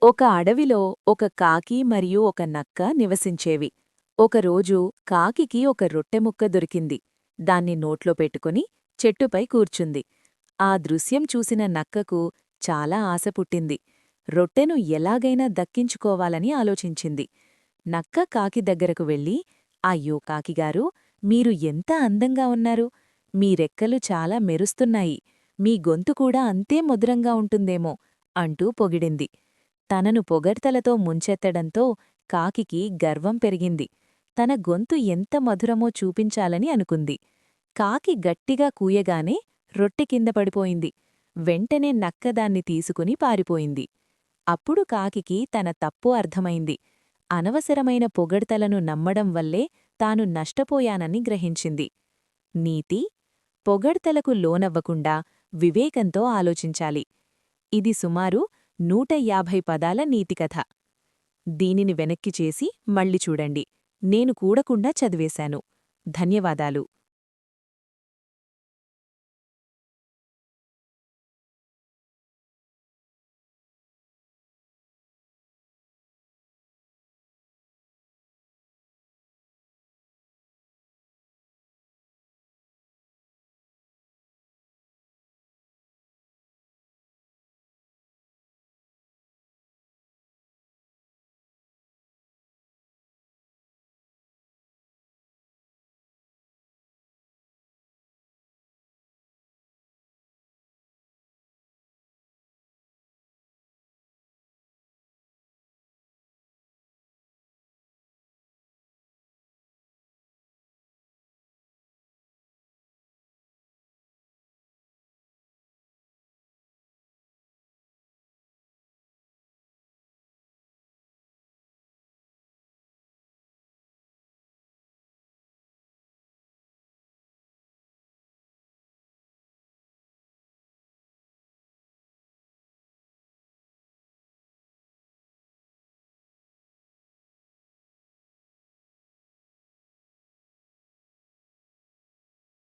ఒక అడవిలో ఒక కాకి మరియు ఒక నక్క నివసించేవి. ఒకరోజు కాకికి ఒక రొట్టెముక్క దొరికింది. దాన్ని నోట్లో పెట్టుకుని చెట్టుపై కూర్చుంది. ఆ దృశ్యం చూసిన నక్కకు చాలా ఆశ పుట్టింది. రొట్టెను ఎలాగైనా దక్కించుకోవాలని ఆలోచించింది. నక్క కాకి దగ్గరకు వెళ్ళి, అయ్యో కాకిగారూ, మీరు ఎంత అందంగా ఉన్నారు! మీ రెక్కలు చాలా మెరుస్తున్నాయి. మీ గొంతు కూడా అంతే మధురంగా ఉంటుందేమో అంటూ పొగిడింది. తనను పొగడ్తలతో ముంచెత్తడంతో కాకికి గర్వం పెరిగింది. తన గొంతు ఎంత మధురమో చూపించాలని అనుకుంది. కాకి గట్టిగా కూయగానే రొట్టె కింద పడిపోయింది. వెంటనే నక్క దాన్ని తీసుకుని పారిపోయింది. అప్పుడు కాకికి తన తప్పు అర్థమైంది. అనవసరమైన పొగడ్తలను నమ్మడం వల్లే తాను నష్టపోయానని గ్రహించింది. నీతి: పొగడ్తలకు లోనవ్వకుండా వివేకంతో ఆలోచించాలి. ఇది సుమారు 150 పదాల నీతికథ. దీనిని వెనక్కి చేసి మళ్ళీ చూడండి. నేను కూడకుండా చదివేశాను. ధన్యవాదాలు.